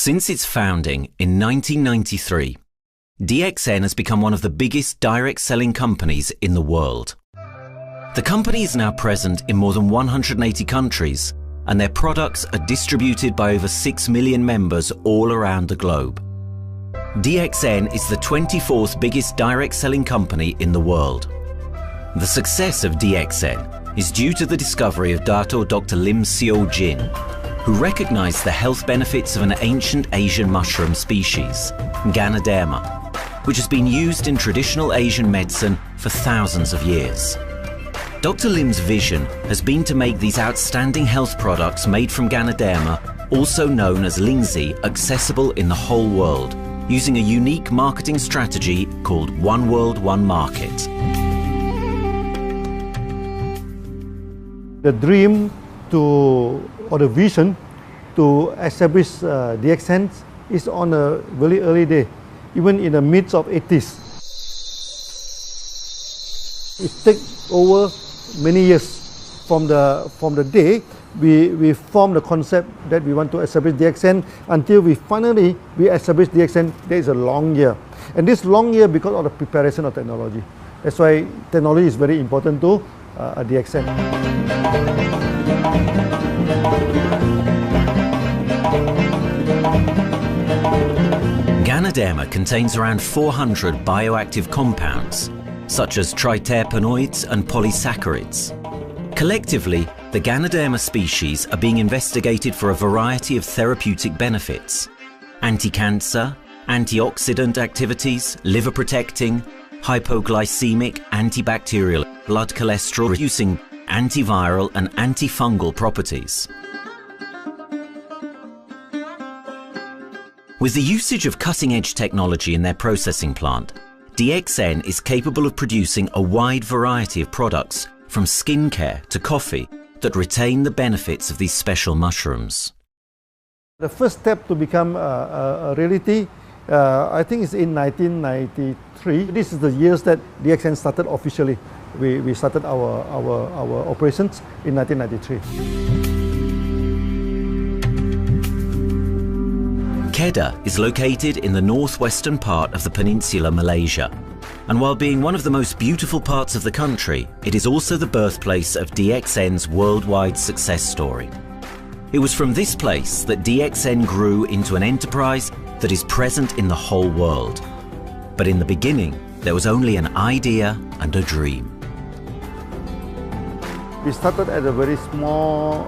Since its founding in 1993, DXN has become one of the biggest direct selling companies in the world. The company is now present in more than 180 countries, and their products are distributed by over 6 million members all around the globe. DXN is the 24th biggest direct selling company in the world. The success of DXN is due to the discovery of Dato Dr. Lim Seo Jin, who recognized the health benefits of an ancient Asian mushroom species, Ganoderma, which has been used in traditional Asian medicine for thousands of years. Dr. Lim's vision has been to make these outstanding health products made from Ganoderma, also known as Lingzi, accessible in the whole world, using a unique marketing strategy called One World, One Market. The dream or the vision to establish DXN is on a very early day, even in the midst of 80s. It takes over many years from the day we formed the concept that we want to establish DXN until we finally establish DXN. There is a long year, and this long year because of the preparation of technology. That's why technology is very important to DXN. Ganoderma contains around 400 bioactive compounds, such as triterpenoids and polysaccharides. Collectively, the Ganoderma species are being investigated for a variety of therapeutic benefits: anti-cancer, antioxidant activities, liver protecting, hypoglycemic, antibacterial, blood cholesterol reducing, antiviral and antifungal properties. With the usage of cutting-edge technology in their processing plant, DXN is capable of producing a wide variety of products, from skincare to coffee, that retain the benefits of these special mushrooms. The first step to become a reality, I think, is in 1993. This is the years that DXN started officially. We started our operations in 1993. Kedah is located in the northwestern part of the peninsula Malaysia, and while being one of the most beautiful parts of the country, it is also the birthplace of DXN's worldwide success story. It was from this place that DXN grew into an enterprise that is present in the whole world. But in the beginning, there was only an idea and a dream. We started at a very small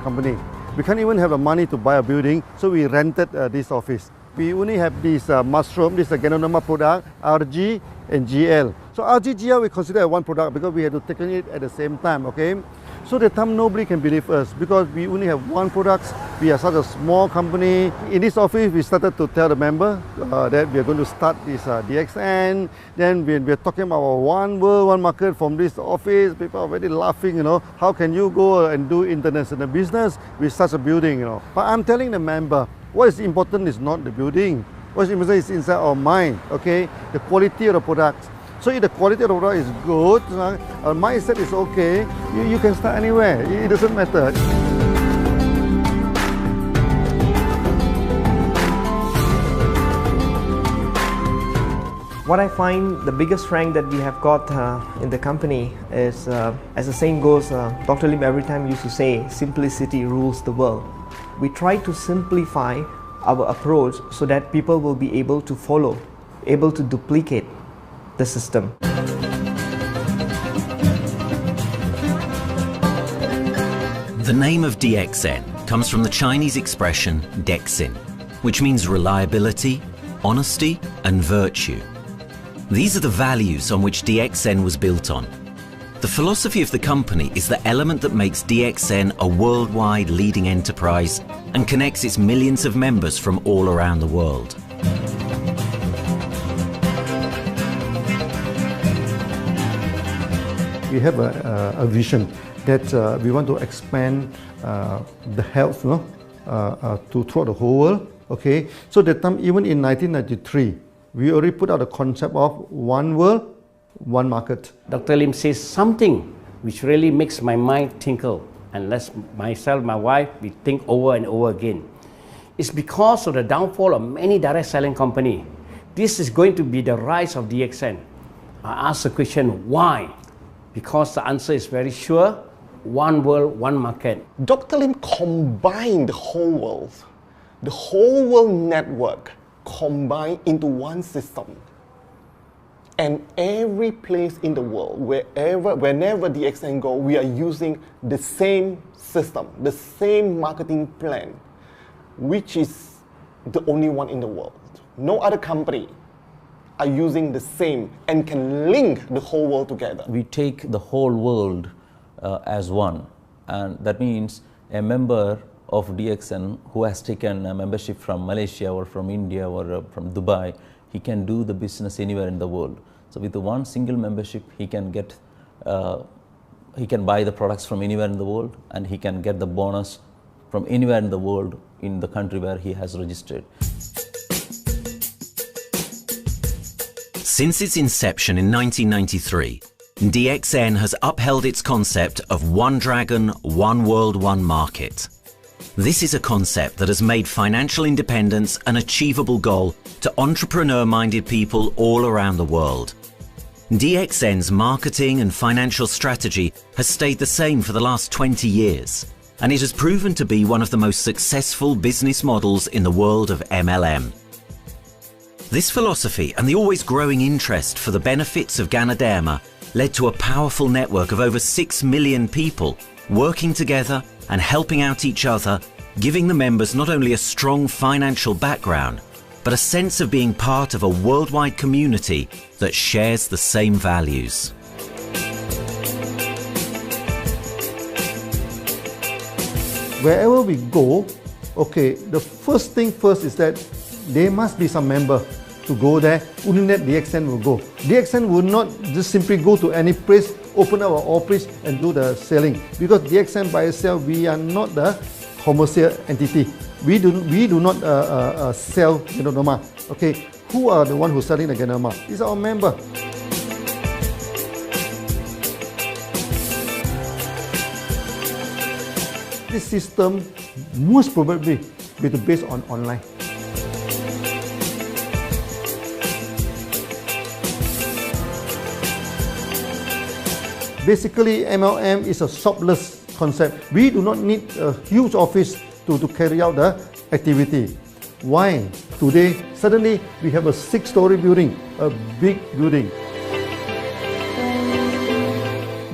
company. We can't even have the money to buy a building, so we rented this office. We only have this mushroom, this Ganoderma product, RG and GL. So RG, GL we consider one product because we had to take it at the same time, okay? So at the time nobody can believe us because we only have one product. We are such a small company. In this office, we started to tell the member that we are going to start this DXN. Then we are talking about one world, one market from this office. People are very laughing, you know. How can you go and do international business with such a building, you know? But I'm telling the member, what is important is not the building. What is important is inside our mind, okay? The quality of the product. So if the quality of the product is good, our mindset is okay, you can start anywhere. It doesn't matter. What I find the biggest strength that we have got in the company is, as the saying goes, Dr. Lim every time used to say, simplicity rules the world. We try to simplify our approach so that people will be able to follow, able to duplicate the system. The name of DXN comes from the Chinese expression Dexin, which means reliability, honesty and virtue. These are the values on which DXN was built on. The philosophy of the company is the element that makes DXN a worldwide leading enterprise and connects its millions of members from all around the world. We have a vision that we want to expand the health to throughout the whole world. Okay, so that time, even in 1993, we already put out the concept of one world, one market. Dr. Lim says something which really makes my mind tinkle and lets myself, my wife, we think over and over again. It's because of the downfall of many direct selling companies. This is going to be the rise of DXN. I ask the question, why? Because the answer is very sure, one world, one market. Dr. Lim combined the whole world network combined into one system. And every place in the world, whenever DXN go, we are using the same system, the same marketing plan, which is the only one in the world. No other company are using the same and can link the whole world together. We take the whole world as one, and that means a member of DXN who has taken a membership from Malaysia or from India or from Dubai, he can do the business anywhere in the world. So with the one single membership, he can get, he can buy the products from anywhere in the world, and he can get the bonus from anywhere in the world in the country where he has registered. Since its inception in 1993, DXN has upheld its concept of one dragon, one world, one market. This is a concept that has made financial independence an achievable goal to entrepreneur-minded people all around the world. DXN's marketing and financial strategy has stayed the same for the last 20 years, and it has proven to be one of the most successful business models in the world of MLM. This philosophy and the always growing interest for the benefits of Ganoderma led to a powerful network of over 6 million people working together and helping out each other, giving the members not only a strong financial background, but a sense of being part of a worldwide community that shares the same values. Wherever we go, okay, the first thing first is that there must be some member to go there. Only that DXN will go. DXN will not just simply go to any place, open up our office and do the selling. Because DXN by itself, we are not the commercial entity. We do not sell Ganoderma. Okay, who are the one who's selling the Ganoderma? It's our member. This system most probably will be based on online. Basically, MLM is a shopless concept. We do not need a huge office to carry out the activity. Why? Today, suddenly we have a 6-story building, a big building.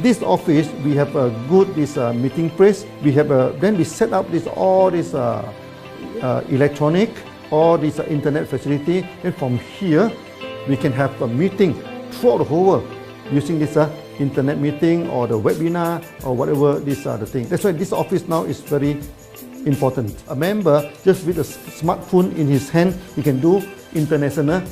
This office, we have a good meeting place. We have then we set up all this electronic, all this internet facility. And from here, we can have a meeting throughout the whole world using this internet meeting or the webinar or whatever these are the things. That's why this office now is very important. A member, just with a smartphone in his hand, he can do international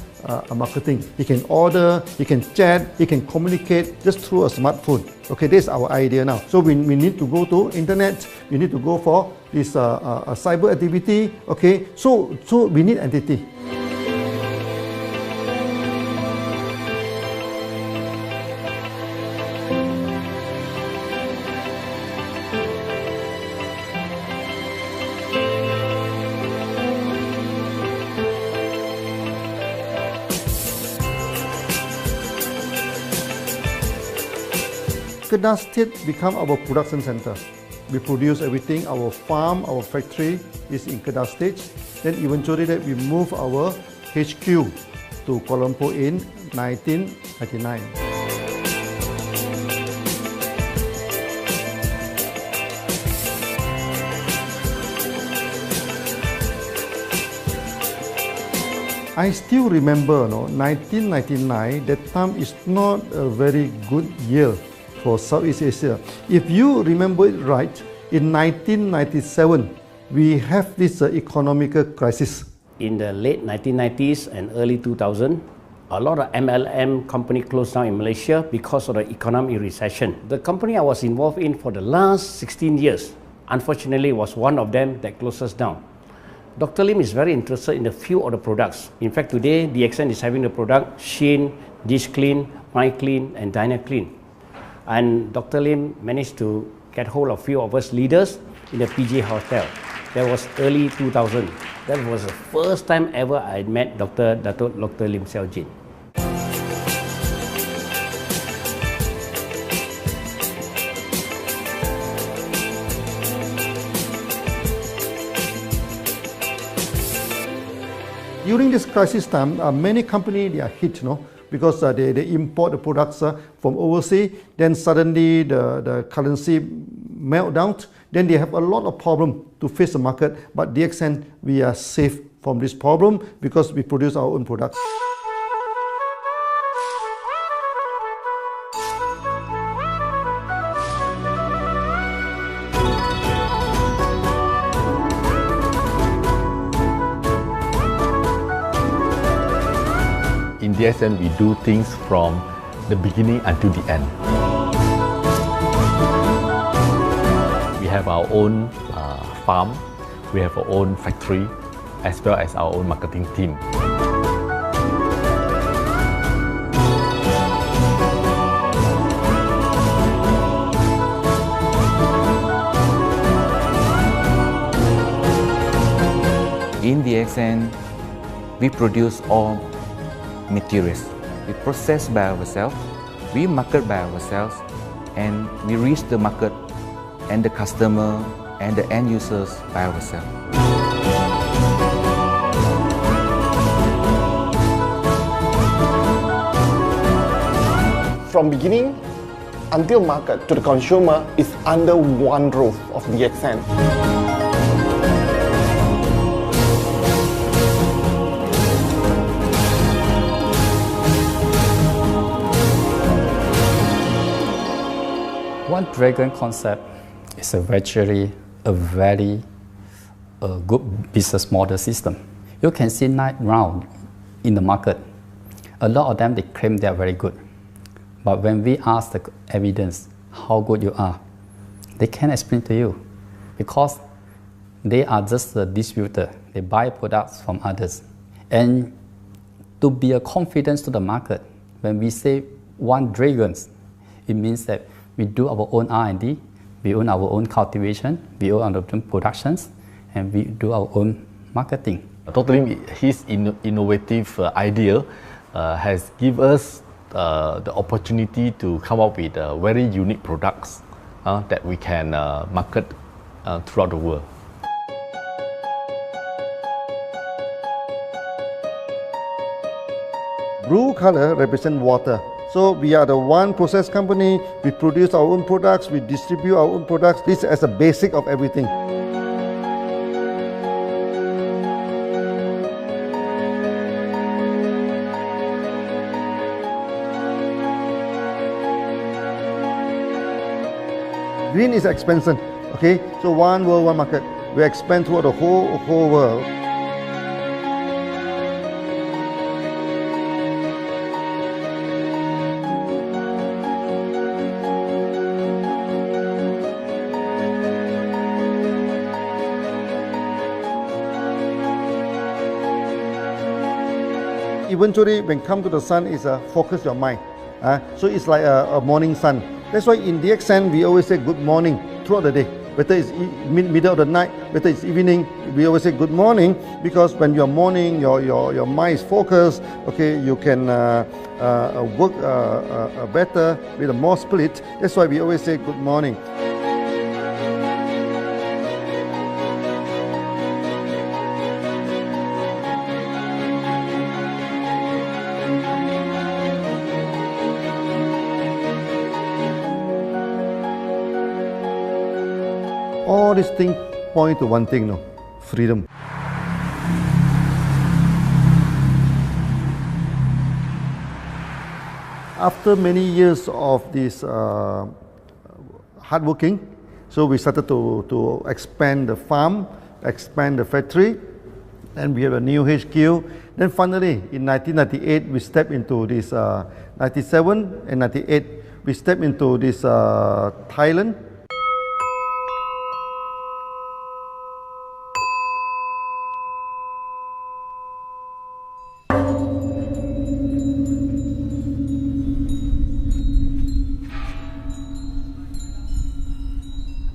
marketing. He can order, he can chat, he can communicate just through a smartphone. Okay, that's our idea now. So we need to go to internet, we need to go for this cyber activity. Okay, so we need entity. Kedah State become our production center. We produce everything. Our farm, our factory is in Kedah State. Then eventually that we move our HQ to Kuala Lumpur in 1999. I still remember, 1999, that time is not a very good year for Southeast Asia. If you remember it right, in 1997, we have this economical crisis. In the late 1990s and early 2000, a lot of MLM companies closed down in Malaysia because of the economic recession. The company I was involved in for the last 16 years, unfortunately, was one of them that closes down. Dr. Lim is very interested in a few of the products. In fact, today, DXN is having the product Shein, DishClean, MyClean, and DynaClean. And Dr. Lim managed to get hold of a few of us leaders in the PJ Hotel. That was early 2000. That was the first time ever I met Dr. Lim Seow Jin. During this crisis time, many companies, they are hit, because they import the products from overseas. Then suddenly the currency melt down. Then they have a lot of problem to face the market. But DXN, we are safe from this problem because we produce our own products. In DXN, we do things from the beginning until the end. We have our own farm, we have our own factory, as well as our own marketing team. In DXN, we produce all materials. We process by ourselves, we market by ourselves, and we reach the market and the customer and the end users by ourselves. From beginning until market to the consumer is under one roof of DXN. One Dragon concept is actually a very good business model system. You can see right now in the market, a lot of them, they claim they are very good. But when we ask the evidence how good you are, they can't explain to you because they are just a distributor. They buy products from others. And to be a confidence to the market, when we say One Dragon, it means that we do our own R&D, we own our own cultivation, we own our own productions, and we do our own marketing. Dr. Lim, his innovative idea has given us the opportunity to come up with very unique products that we can market throughout the world. Blue color represents water. So we are the one process company, we produce our own products, we distribute our own products. This is as a basic of everything. Green is expansion, okay? So one world, one market. We expand throughout the whole world. Eventually, when come to the sun, is focus your mind. So it's like a morning sun. That's why in DXN, we always say good morning throughout the day. Whether it's middle of the night, whether it's evening, we always say good morning because when you're morning, your mind is focused. Okay, you can work better with a more spirit. That's why we always say good morning. All these things point to one thing, freedom. After many years of this hard working, so we started to expand the farm, expand the factory, and we have a new HQ. Then finally, in 1998, we stepped into this, 97 and 98, we stepped into this Thailand.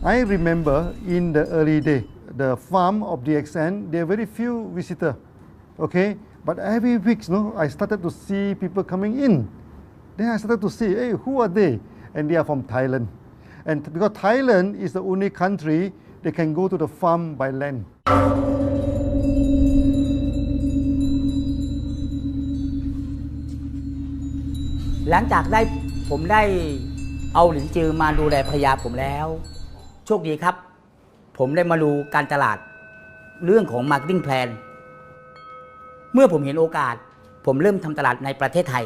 I remember in the early day, the farm of DXN, there are very few visitors, okay? But every week, I started to see people coming in. Then I started to see, hey, who are they? And they are from Thailand. And because Thailand is the only country they can go to the farm by land. หลังจากผมได้เอาหลินจือมาดูแลภรรยาผมแล้วโชคดีครับผมได้มาดูการตลาดเรื่องของ Marketing Plan เมื่อผมเห็นโอกาสผมเริ่มทำตลาดในประเทศไทย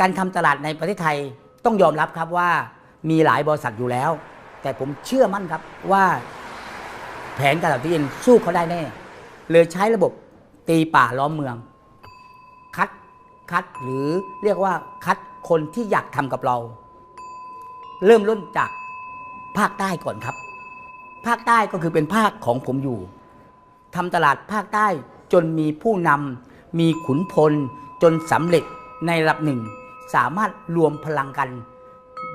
การทำตลาดในประเทศไทยต้องยอมรับครับว่ามีหลายบริษัทอยู่แล้วแต่ผมเชื่อมั่นครับว่าแผนการตลาดที่เอ็นสู้เขาได้แน่เลยใช้ระบบตีป่าล้อมเมืองคัดหรือเรียกว่าคัดคนที่อยากทำกับเราเริ่มต้นจากภาคใต้ก่อนครับภาคใต้ก็คือเป็นภาคของผมอยู่ทำตลาดภาคใต้จนมีผู้นำมีขุนพลจนสำเร็จในระดับหนึ่งสามารถรวมพลังกัน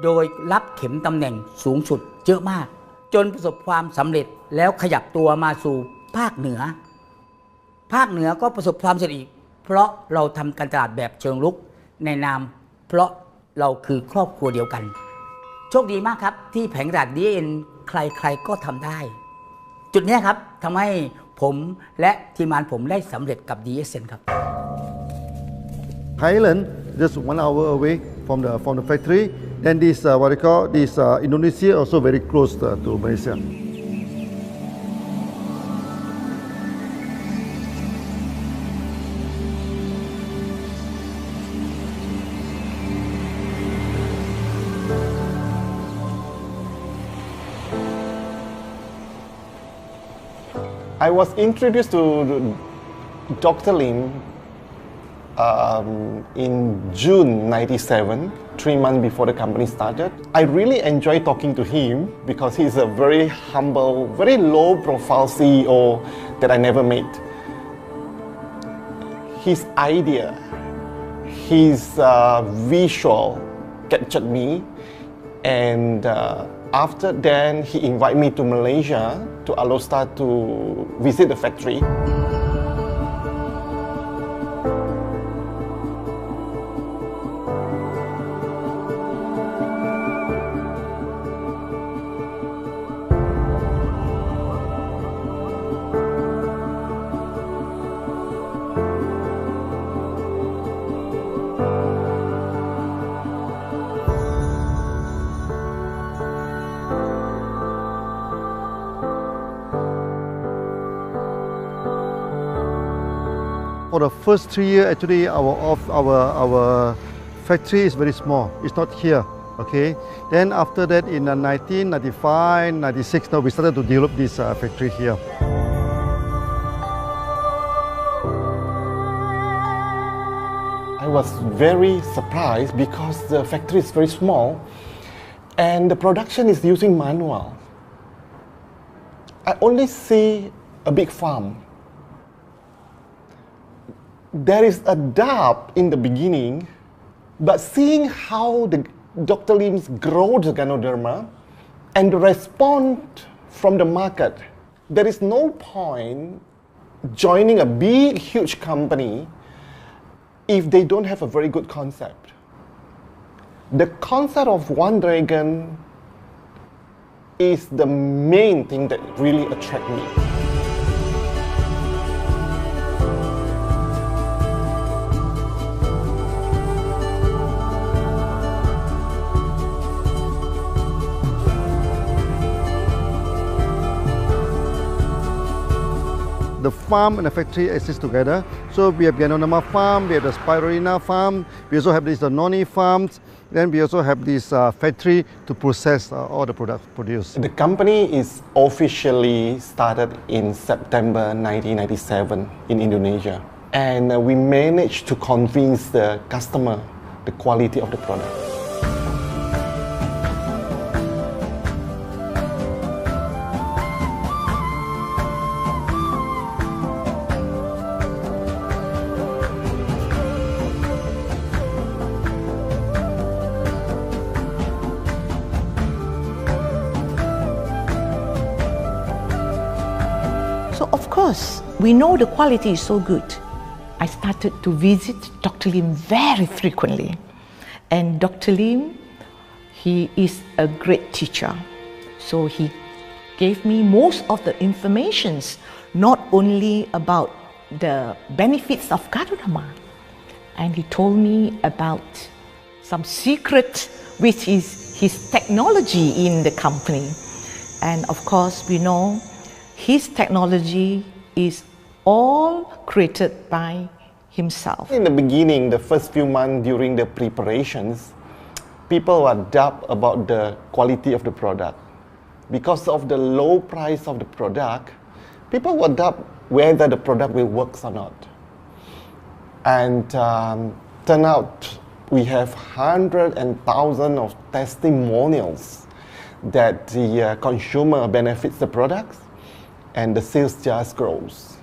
โดยรับเข็มตำแหน่งสูงสุดเยอะมากจนประสบความสำเร็จแล้วขยับตัวมาสู่ภาคเหนือก็ประสบความสำเร็จอีกเพราะเราทำการตลาดแบบเชิงรุกในนามเพราะเราคือครอบครัวเดียวกันโชคดีมากครับที่แผงตลาด DXN ใครๆก็ทำได้จุดนี้ครับทำให้ผมและทีมงานผมได้สำเร็จกับ DXN ครับ Thailand just 1 hour away from the factory. Then this what they call this Indonesia also very close to Malaysia. I was introduced to Dr. Lim in June '97, 3 months before the company started. I really enjoy talking to him because he's a very humble, very low-profile CEO that I never met. His idea, his visual captured me, and after then he invited me to Malaysia to Alostar to visit the factory. For the first 3 years, actually, our factory is very small. It's not here, okay? Then after that, in 1995, 96, now we started to develop this factory here. I was very surprised because the factory is very small and the production is using manual. I only see a big farm. There is a doubt in the beginning, but seeing how Dr. Lim's grow the Ganoderma and the response from the market, there is no point joining a big, huge company if they don't have a very good concept. The concept of One Dragon is the main thing that really attracts me. The farm and the factory exist together. So we have Ganoderma farm, we have the Spirulina farm, we also have this Noni farms, then we also have this factory to process all the products produced. The company is officially started in September 1997 in Indonesia. And we managed to convince the customer the quality of the product. because we know the quality is so good, I started to visit Dr. Lim very frequently. And Dr. Lim, he is a great teacher. So he gave me most of the informations, not only about the benefits of Ganoderma, and he told me about some secret, which is his technology in the company. And of course, we know his technology is all created by himself. In the beginning, the first few months during the preparations, people were doubt about the quality of the product. Because of the low price of the product, people were doubt whether the product will work or not. And turn out we have hundreds and thousands of testimonials that the consumer benefits the products and the sales just grows.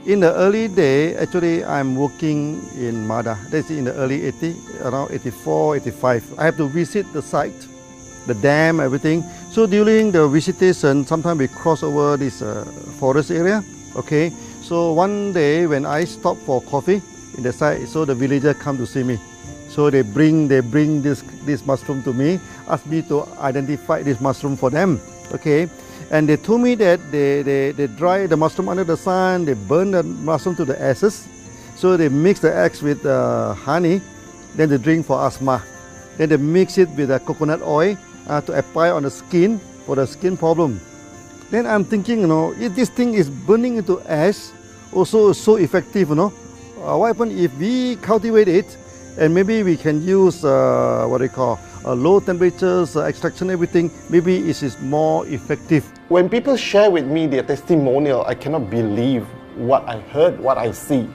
In the early day, actually, I'm working in Mada. That's in the early 80s, around 84, 85. I have to visit the site, the dam, everything. So during the visitation, sometimes we cross over this forest area. Okay. So one day when I stop for coffee in the site, so the villagers come to see me. So they bring this mushroom to me, ask me to identify this mushroom for them. Okay. And they told me that they dry the mushroom under the sun, they burn the mushroom to the ashes. So they mix the eggs with honey, then they drink for asthma. Then they mix it with coconut oil to apply on the skin for the skin problem. Then I'm thinking, if this thing is burning into ash, also so effective, what happens if we cultivate it and maybe we can use what they call low temperatures, extraction, everything, maybe it is more effective. When people share with me their testimonial, I cannot believe what I heard, what I see.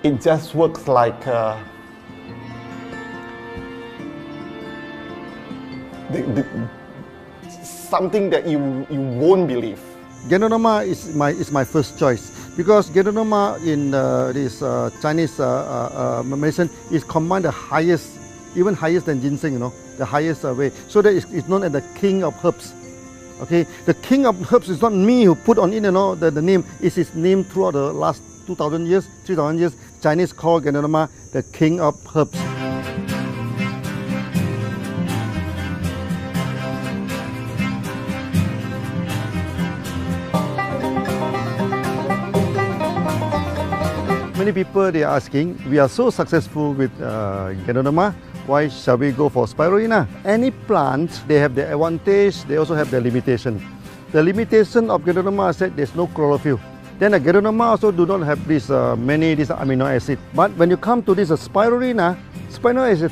It just works like something that you won't believe. Ganoderma is my first choice because Ganoderma in this Chinese medicine is combined the highest, even higher than ginseng, the highest way. So that it's known as the king of herbs. Okay, the king of herbs is not me who put on it, the name. It's his name throughout the last 2,000 years, 3,000 years. Chinese call Ganoderma the king of herbs. Many people they are asking, we are so successful with Ganoderma, why shall we go for Spirulina? Any plant, they have the advantage, they also have the limitation. The limitation of Ganoderma is that there's no chlorophyll. Then the Ganoderma also do not have this many amino acid. But when you come to this Spirulina, Spirulina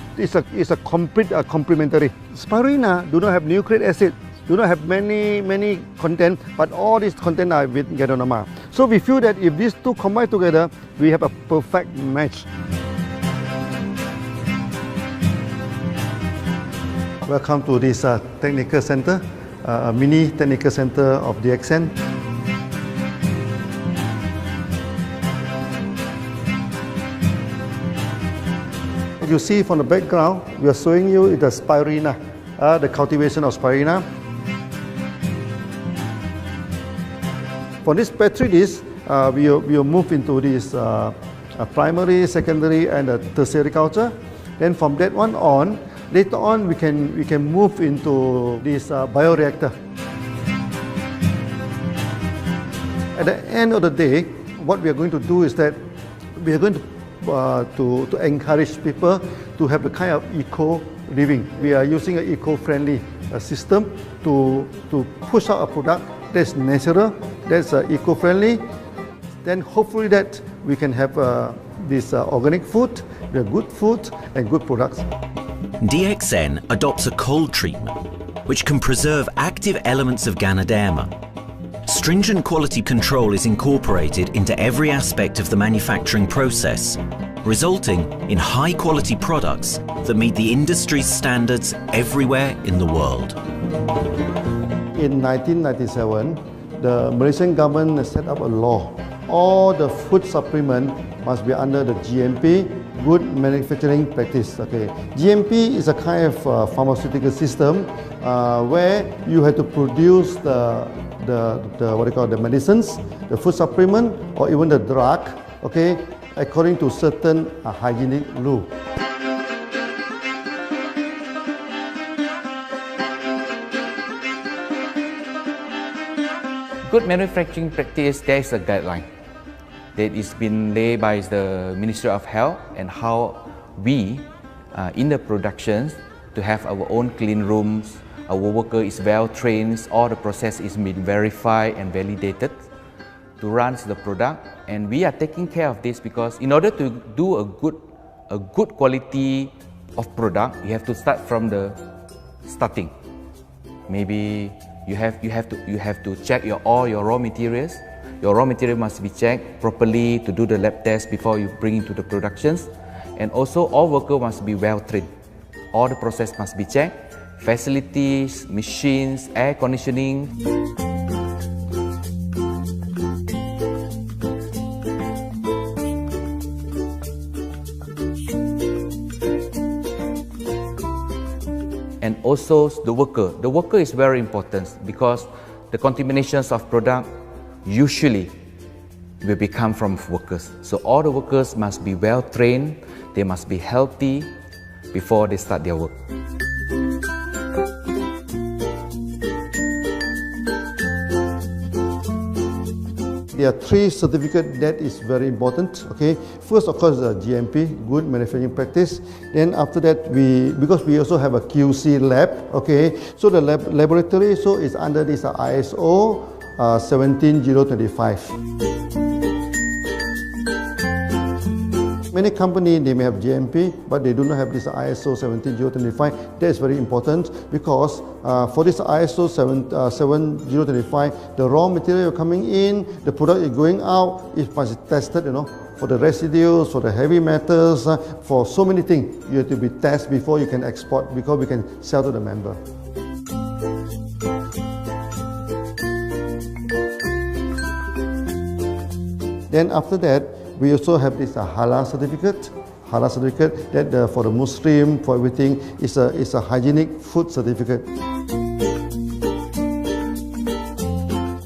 is a complete complementary. Spirulina do not have nucleic acid, do not have many content, but all these content are with Ganoderma. So we feel that if these two combine together, we have a perfect match. Welcome to this technical center, a mini technical center of DXN. You see from the background, we are showing you the Spirulina, the cultivation of Spirulina. For this petri dish, we will move into this primary, secondary, and tertiary culture. Then from that one on, later on we can move into this bioreactor. At the end of the day, what we are going to do is that we are going to encourage people to have the kind of eco living. We are using an eco-friendly system to push out a product that's natural, that's eco-friendly. Then hopefully that we can have this organic food, the good food and good products. DXN adopts a cold treatment which can preserve active elements of Ganoderma. Stringent quality control is incorporated into every aspect of the manufacturing process, resulting in high-quality products that meet the industry's standards everywhere in the world. In 1997, the Malaysian government set up a law all the food supplement must be under the GMP, Good Manufacturing Practice. Okay, GMP is a kind of pharmaceutical system where you have to produce the what you call the medicines, the food supplement, or even the drug. Okay, according to certain hygienic rule. Good manufacturing practice, there is a guideline that is been laid by the Ministry of Health, and how we in the productions to have our own clean rooms, our worker is well trained, all the process is been verified and validated to run the product, and we are taking care of this because in order to do a good quality of product, you have to start from the starting. Maybe you have to check all your raw materials. Your raw material must be checked properly to do the lab test before you bring into the productions. And also all workers must be well trained. All the process must be checked. Facilities, machines, air conditioning. And also the worker. The worker is very important because the contaminations of product usually will become from workers. So all the workers must be well trained, they must be healthy before they start their work. There are three certificates that is very important. Okay, first of course the GMP, Good Manufacturing Practice. Then after that because we also have a QC lab. Okay, so the laboratory is under this ISO 17025. Many companies, they may have GMP, but they do not have this ISO 17025. That is very important because for this ISO 17025, the raw material coming in, the product is going out, it must be tested, for the residues, for the heavy metals, for so many things. You have to be tested before you can export, because we can sell to the member. Then after that, we also have this halal certificate. Halal certificate that for the Muslim, for everything, is a hygienic food certificate.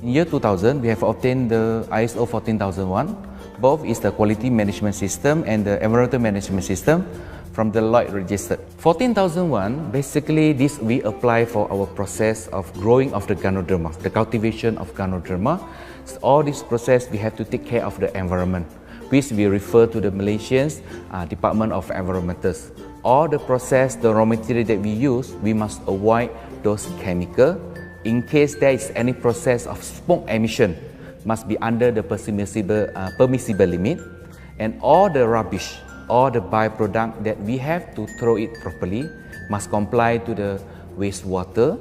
In year 2000, we have obtained the ISO 14001. Both is the quality management system and the environmental management system from the Deloitte registered. 14001, basically this we apply for our process of growing of the Ganoderma, the cultivation of Ganoderma. So all this process we have to take care of the environment, which we refer to the Malaysians Department of Environmentals. All the process, the raw material that we use, we must avoid those chemicals. In case there is any process of smoke emission, must be under the permissible limit, and all the rubbish, all the byproduct that we have to throw it properly must comply to the wastewater,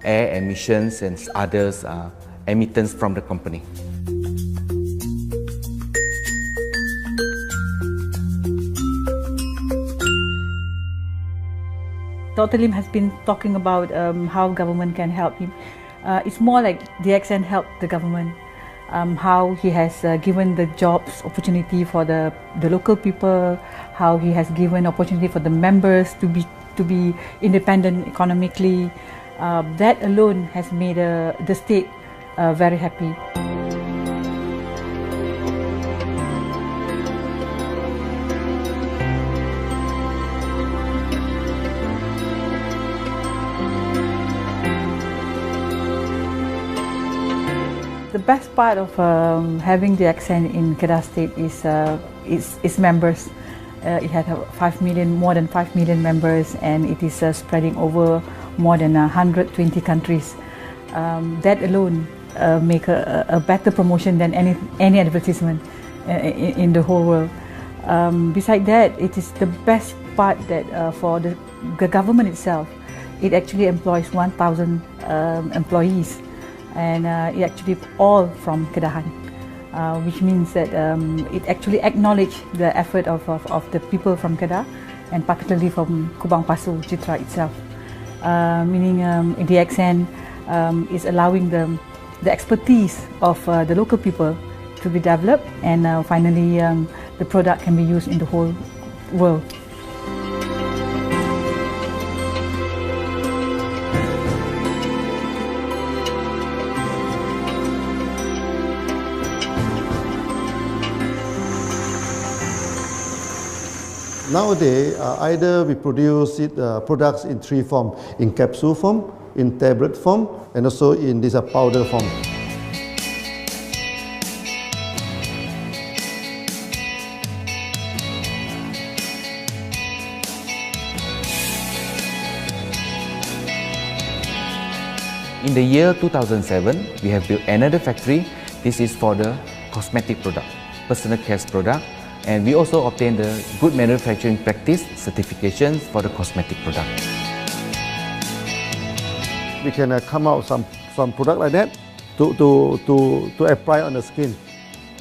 air emissions and others emittance from the company. Dr. Lim has been talking about how government can help him. It's more like DXN helped the government, how he has given the jobs opportunity for the local people, how he has given opportunity for the members to be independent economically. That alone has made the state very happy. The best part of having DXN in Kedah State is its members. It had more than 5 million members, and it is spreading over more than 120 countries. That alone make a better promotion than any advertisement in the whole world. Besides that, it is the best part that for the government itself, it actually employs 1,000 employees. And it actually all from Kedahan, which means that it actually acknowledges the effort of the people from Kedah, and particularly from Kubang Pasu Citra itself. Meaning DXN is allowing the expertise of the local people to be developed, and finally the product can be used in the whole world. Nowadays, either we produce products in three forms: in capsule form, in tablet form, and also in this powder form. In the year 2007, we have built another factory. This is for the cosmetic product, personal care product, and we also obtained the Good Manufacturing Practice certifications for the cosmetic product. We can come out some product like that to apply on the skin.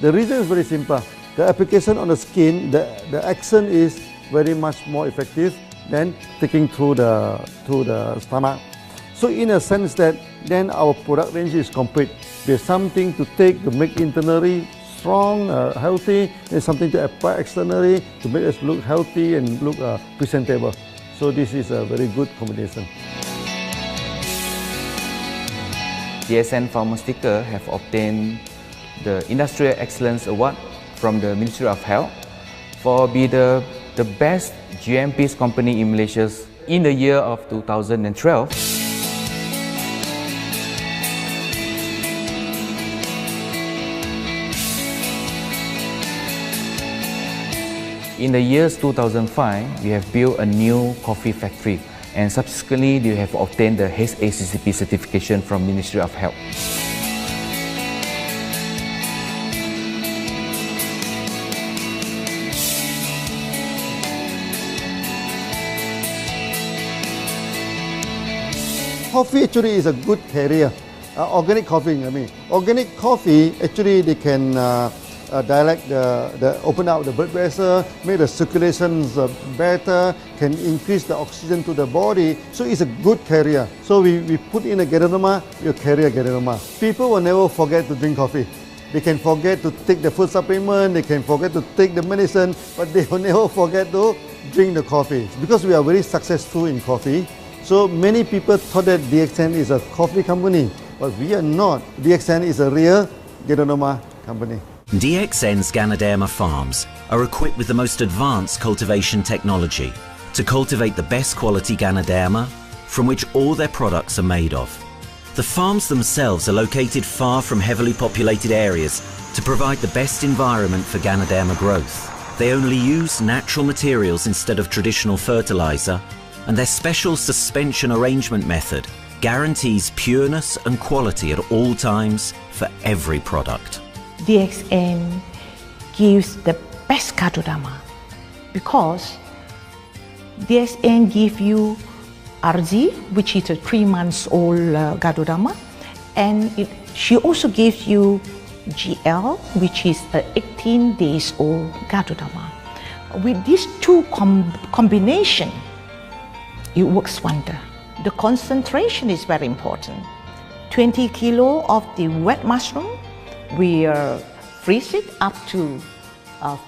The reason is very simple. The application on the skin, the action is very much more effective than taking through the stomach. So in a sense that then our product range is complete. There's something to take to make internally strong, healthy. There's something to apply externally to make us look healthy and look presentable. So this is a very good combination. DXN Pharmaceutical have obtained the Industrial Excellence Award from the Ministry of Health for being the best GMP company in Malaysia in the year of 2012. In the years 2005, we have built a new coffee factory, and subsequently we have obtained the HACCP certification from Ministry of Health. Coffee actually is a good carrier. Organic coffee, I mean. Organic coffee, actually they can dilate open up the blood vessel, make the circulations better, can increase the oxygen to the body. So it's a good carrier. So we put in a Ganoderma, you carry a Ganoderma. People will never forget to drink coffee. They can forget to take the food supplement, they can forget to take the medicine, but they will never forget to drink the coffee. Because we are very successful in coffee, so many people thought that DXN is a coffee company, but we are not. DXN is a real Ganoderma company. DXN's Ganoderma farms are equipped with the most advanced cultivation technology to cultivate the best quality Ganoderma from which all their products are made of. The farms themselves are located far from heavily populated areas to provide the best environment for Ganoderma growth. They only use natural materials instead of traditional fertilizer, and their special suspension arrangement method guarantees pureness and quality at all times for every product. DXN gives the best Ganoderma because DXN gives you RZ, which is a 3 months old Ganoderma, and she also gives you GL, which is a 18 days old Ganoderma. With these two combination, it works wonder. The concentration is very important. 20 kilo of the wet mushroom, we freeze it up to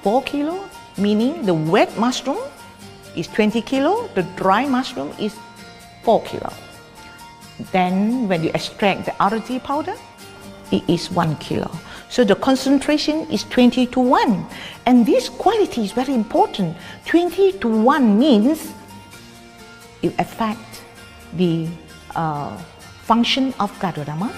4 kilo, meaning the wet mushroom is 20 kilo, the dry mushroom is 4 kilo. Then when you extract the RZ powder, it is 1 kilo. So the concentration is 20 to 1. And this quality is very important. 20 to 1 means it affects the function of Ganoderma.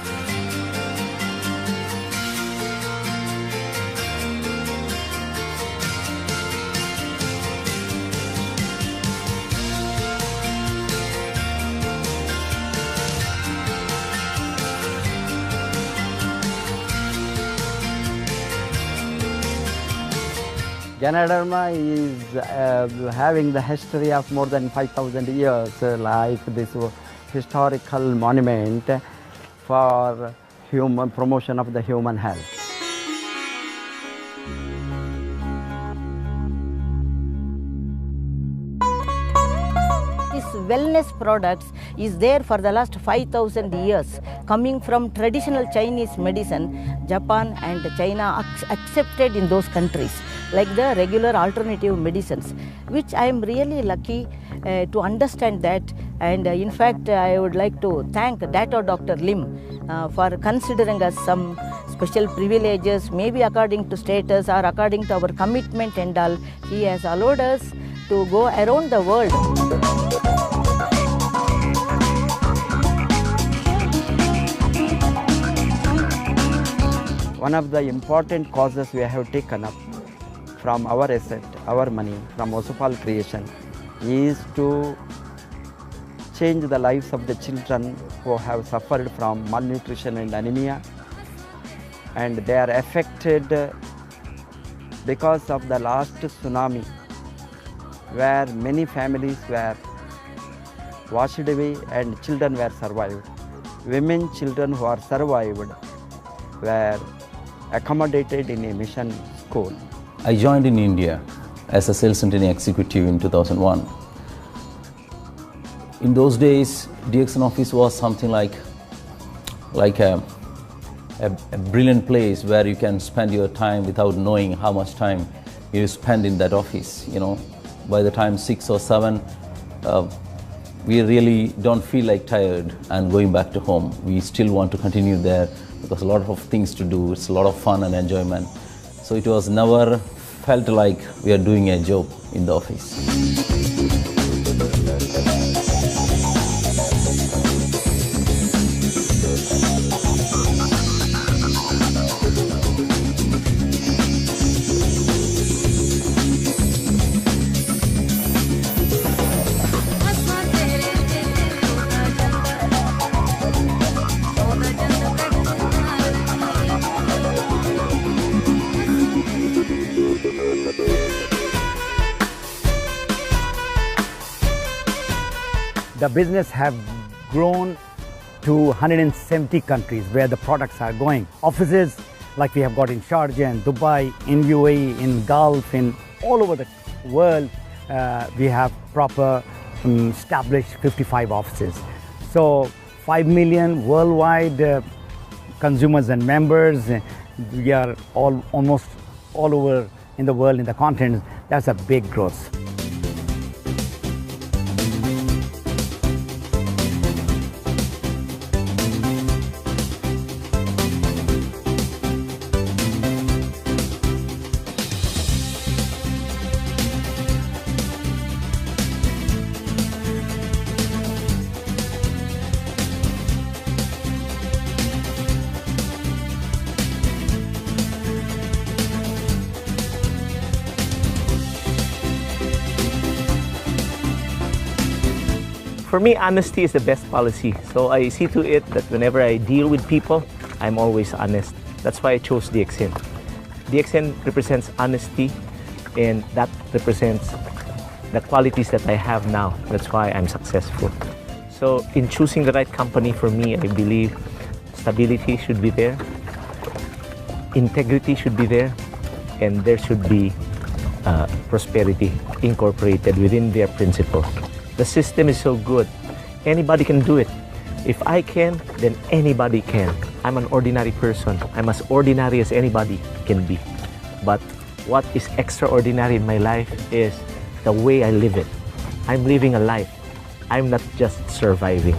Ganoderma is having the history of more than 5,000 years, like this historical monument for human promotion of the human health. This wellness products is there for the last 5,000 years, coming from traditional Chinese medicine. Japan and China accepted in those countries, like the regular alternative medicines, which I am really lucky to understand that. And in fact, I would like to thank Dr. Lim for considering us some special privileges, maybe according to status or according to our commitment and all. He has allowed us to go around the world. One of the important causes we have taken up from our asset, our money, from Osopal Creation, is to change the lives of the children who have suffered from malnutrition and anemia, and they are affected because of the last tsunami, where many families were washed away and children were survived. Women, children who are survived were accommodated in a mission school. I joined in India as a sales and training executive in 2001. In those days, DXN office was something like a brilliant place where you can spend your time without knowing how much time you spend in that office. You know, by the time 6 or 7, we really don't feel like tired and going back to home. We still want to continue there because a lot of things to do. It's a lot of fun and enjoyment. So it was never felt like we are doing a job in the office. The business have grown to 170 countries where the products are going. Offices like we have got in Sharjah and Dubai, in UAE, in Gulf, in all over the world, we have proper established 55 offices. So 5 million worldwide consumers and members. We are almost all over in the world, in the continent. That's a big growth. For me, honesty is the best policy. So I see to it that whenever I deal with people, I'm always honest. That's why I chose DXN. DXN represents honesty, and that represents the qualities that I have now. That's why I'm successful. So in choosing the right company for me, I believe stability should be there, integrity should be there, and there should be prosperity incorporated within their principle. The system is so good. Anybody can do it. If I can, then anybody can. I'm an ordinary person. I'm as ordinary as anybody can be. But what is extraordinary in my life is the way I live it. I'm living a life. I'm not just surviving.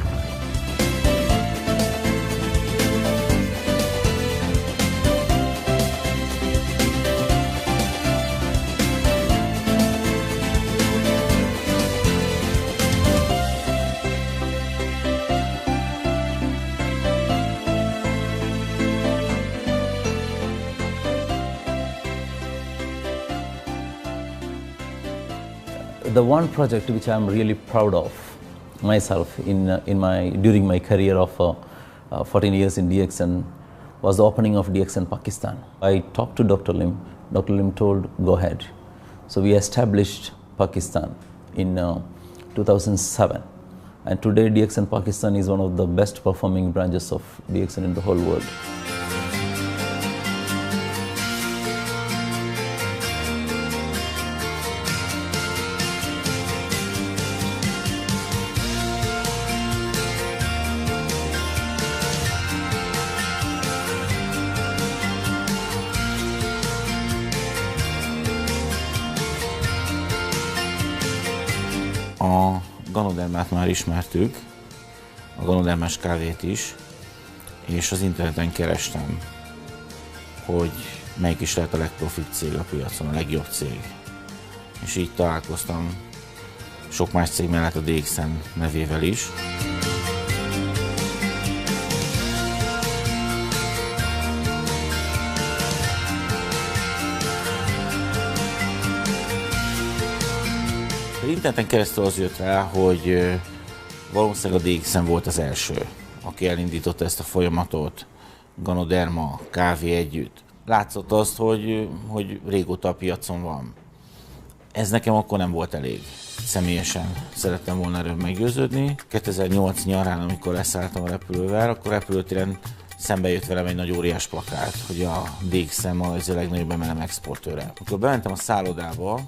The one project which I am really proud of myself during my career of 14 years in DXN was the opening of DXN Pakistan. I talked to Dr. Lim. Dr. Lim told, go ahead. So we established Pakistan in 2007. And today DXN Pakistan is one of the best performing branches of DXN in the whole world. A Ganodermát már ismertük, a Ganodermás kávét is, és az interneten kerestem, hogy melyik is lehet a legprofit cég a piacon, a legjobb cég. És így találkoztam sok más cég mellett a DXN nevével is. Interneten keresztül az jött rá, hogy valószínűleg a DXN volt az első, aki elindította ezt a folyamatot, Ganoderma, kávé együtt. Látszott azt, hogy régóta a piacon van. Ez nekem akkor nem volt elég. Személyesen szerettem volna erről meggyőződni. 2008 nyarán, amikor leszálltam a repülővel, akkor repülőtéren szembe jött velem egy nagy óriás plakát, hogy a DXN az a legnagyobb MLM exportőre. Amikor bementem a szállodába,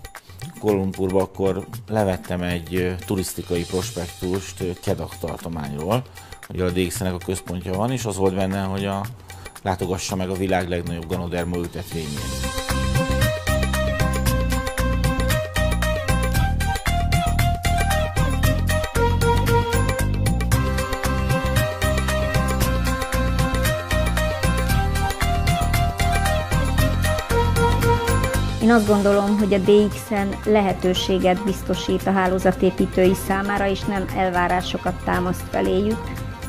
Kuala Lumpurba, akkor levettem egy turisztikai prospektust Kedah tartományról, hogy a DXN-nek a központja van, és az volt benne, hogy látogassa meg a világ legnagyobb Ganoderma ültetvényét. Én azt gondolom, hogy a DXN lehetőséget biztosít a hálózatépítői számára, és nem elvárásokat támaszt feléjük.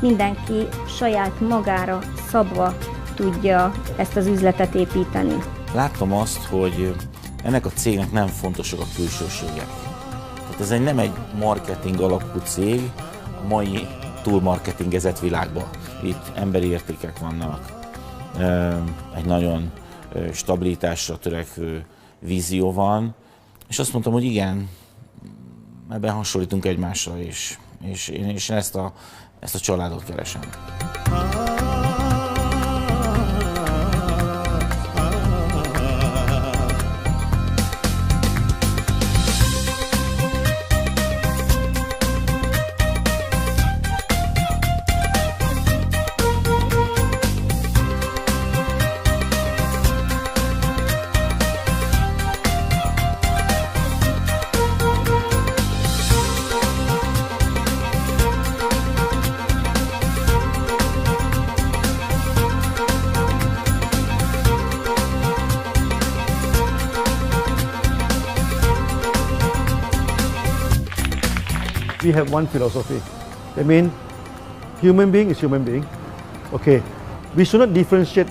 Mindenki saját magára szabva tudja ezt az üzletet építeni. Láttam azt, hogy ennek a cégnek nem fontosak a külsőségek. Tehát ez nem egy marketing alapú cég a mai túlmarketingezett világban. Itt emberi értékek vannak, egy nagyon stabilitásra törekvő vízió van, és azt mondtam, hogy igen, ebben hasonlítunk egymásra, és én ezt a családot keresem. We have one philosophy. I mean, human being is human being. Okay, we should not differentiate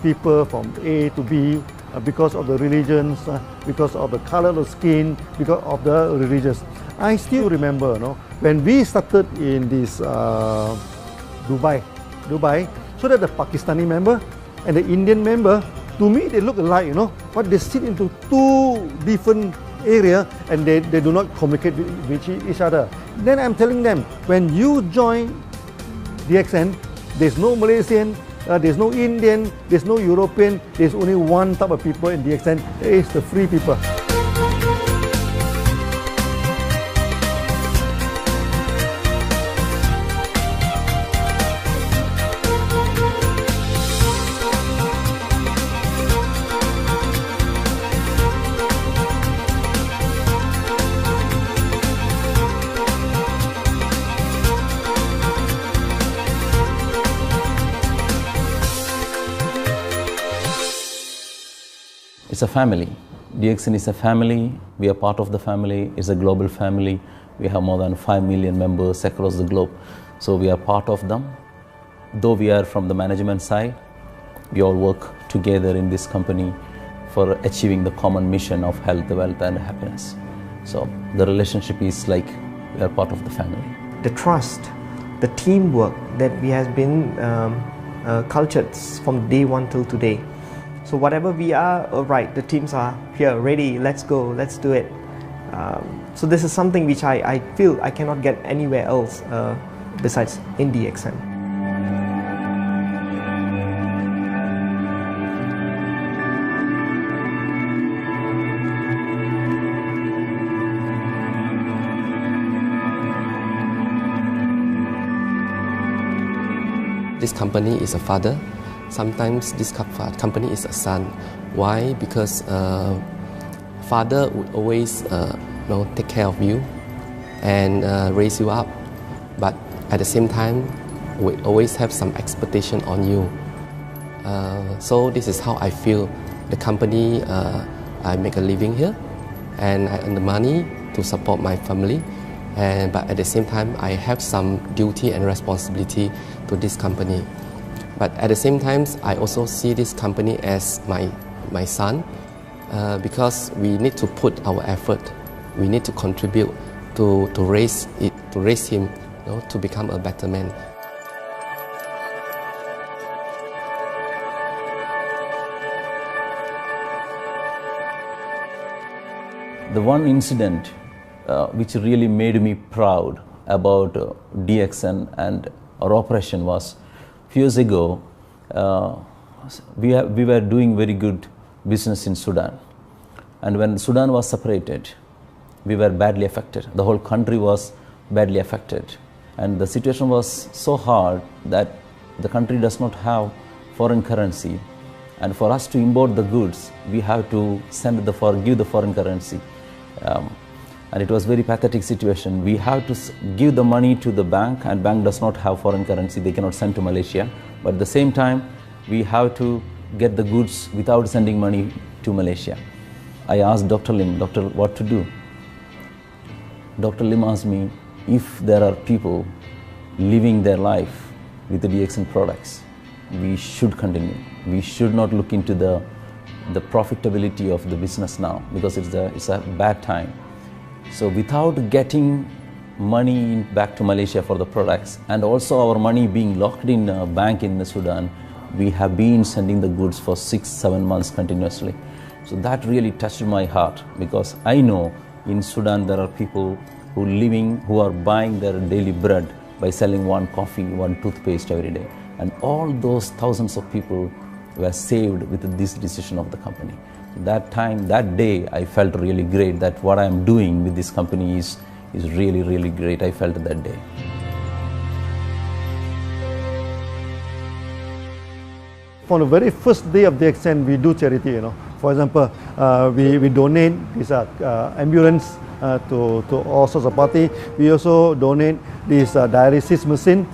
people from A to B because of the religions, because of the color of skin, because of the religions. I still remember, when we started in this Dubai, so that the Pakistani member and the Indian member, to me they look alike, but they sit into two different area and they do not communicate with each other. Then I'm telling them, when you join DXN, there's no Malaysian, there's no Indian, there's no European, there's only one type of people in DXN, it's the free people. It's a family. DXN is a family. We are part of the family. It's a global family. We have more than 5 million members across the globe. So we are part of them. Though we are from the management side, we all work together in this company for achieving the common mission of health, wealth and happiness. So the relationship is like we are part of the family. The trust, the teamwork that we has been cultured from day one till today. So whatever we are, right, the teams are here, ready, let's go, let's do it. So this is something which I feel I cannot get anywhere else besides in DXN. This company is a father. Sometimes this company is a son. Why? Because father would always take care of you, and raise you up. But at the same time, we always have some expectation on you. So this is how I feel. The company, I make a living here, and I earn the money to support my family. But at the same time, I have some duty and responsibility to this company. But at the same time, I also see this company as my son, because we need to put our effort. We need to contribute to raise him, to become a better man. The one incident which really made me proud about DXN and our operation was a few years ago. We were doing very good business in Sudan, and when Sudan was separated, we were badly affected. The whole country was badly affected, and the situation was so hard that the country does not have foreign currency, and for us to import the goods, we have to give the foreign currency. And it was very pathetic situation. We have to give the money to the bank, and bank does not have foreign currency. They cannot send to Malaysia. But at the same time, we have to get the goods without sending money to Malaysia. I asked Dr. Lim, doctor, what to do? Dr. Lim asked me, if there are people living their life with the DXN products, we should continue. We should not look into the profitability of the business now, because it's a bad time. So without getting money back to Malaysia for the products, and also our money being locked in a bank in Sudan, we have been sending the goods for 6-7 months continuously. So that really touched my heart, because I know in Sudan there are people who are buying their daily bread by selling one coffee, one toothpaste every day. And all those thousands of people were saved with this decision of the company. That time, that day, I felt really great that what I am doing with this company is really, really great. I felt that day. From the very first day of DXN, we do charity. For example, we donate this ambulance to all sorts of party. We also donate this dialysis machine,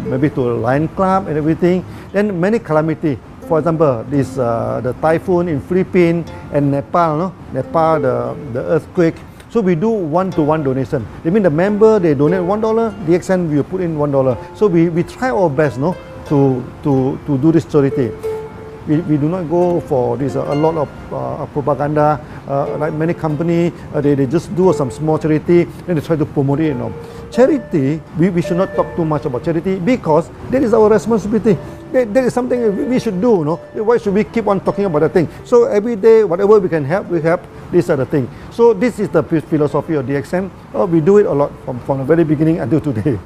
maybe to Lion Club and everything. Then many calamity. For example, this the typhoon in Philippines and Nepal, the earthquake. So we do one-to-one donation. I mean, the member, they donate $1, DXN will put in $1. So we try our best, to do this charity. We do not go for this a lot of propaganda, like many companies. They just do some small charity and they try to promote it. Charity, we should not talk too much about charity, because that is our responsibility. That is something we should do. Why should we keep on talking about that thing? So every day, whatever we can help, we help. These are the things. So this is the philosophy of DXN. We do it a lot from the very beginning until today.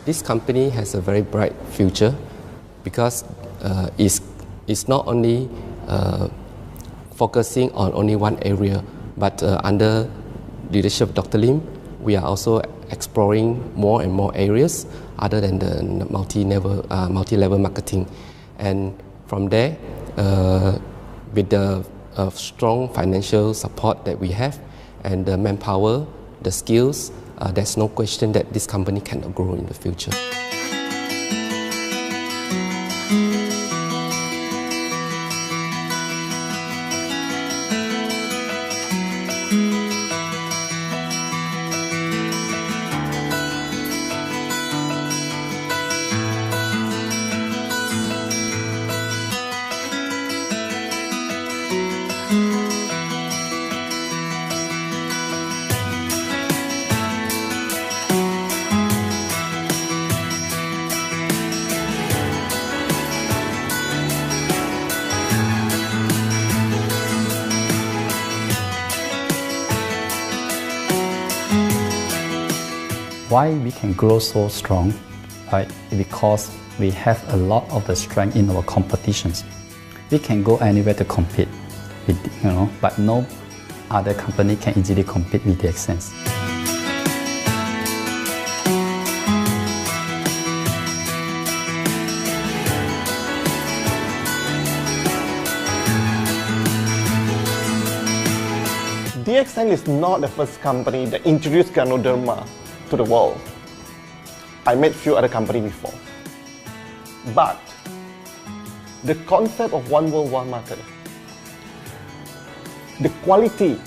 This company has a very bright future, because it's not only focusing on only one area, but under leadership of Dr. Lim, we are also exploring more and more areas other than the multi-level marketing. And from there, with the strong financial support that we have and the manpower, the skills, there's no question that this company cannot grow in the future. Why we can grow so strong? Right? Because we have a lot of the strength in our competitions. We can go anywhere to compete, but no other company can easily compete with DXN. DXN is not the first company that introduced Ganoderma to the world. I met few other companies before. But the concept of one world, one market, the quality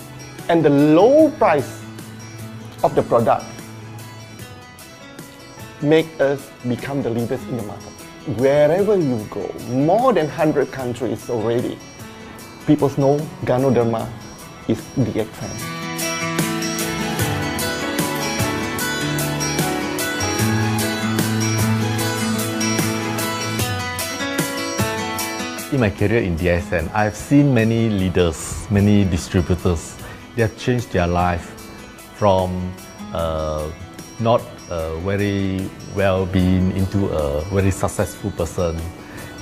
and the low price of the product make us become the leaders in the market. Wherever you go, more than 100 countries already, people know Ganoderma is DXN. In my career in DXN, I've seen many leaders, many distributors. They have changed their life from not very well-being into a very successful person.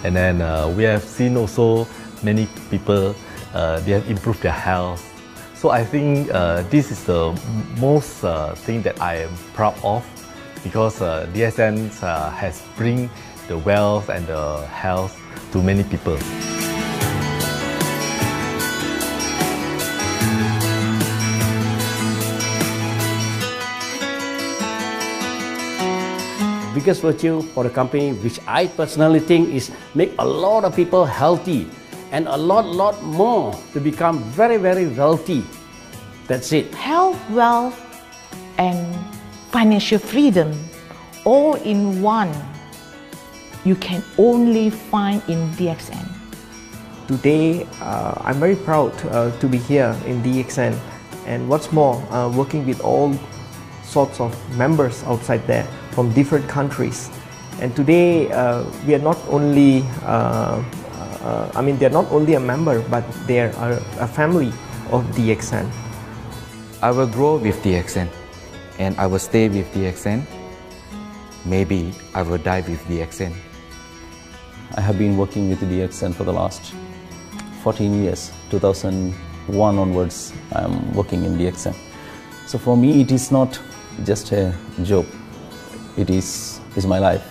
And then we have seen also many people, they have improved their health. So I think this is the most thing that I am proud of, because DXN has bring the wealth and the health to many people. Biggest virtue for the company, which I personally think is make a lot of people healthy and a lot more to become very wealthy. That's it. Health, wealth, and financial freedom all in one. You can only find in DXN. Today, I'm very proud to be here in DXN, and what's more, working with all sorts of members outside there from different countries. And today, we are not only, they're not only a member, but they are a family of DXN. I will grow with DXN, and I will stay with DXN. Maybe I will die with DXN. I have been working with DXN for the last 14 years. 2001 onwards, I am working in DXN. So for me, it is not just a job. It is my life.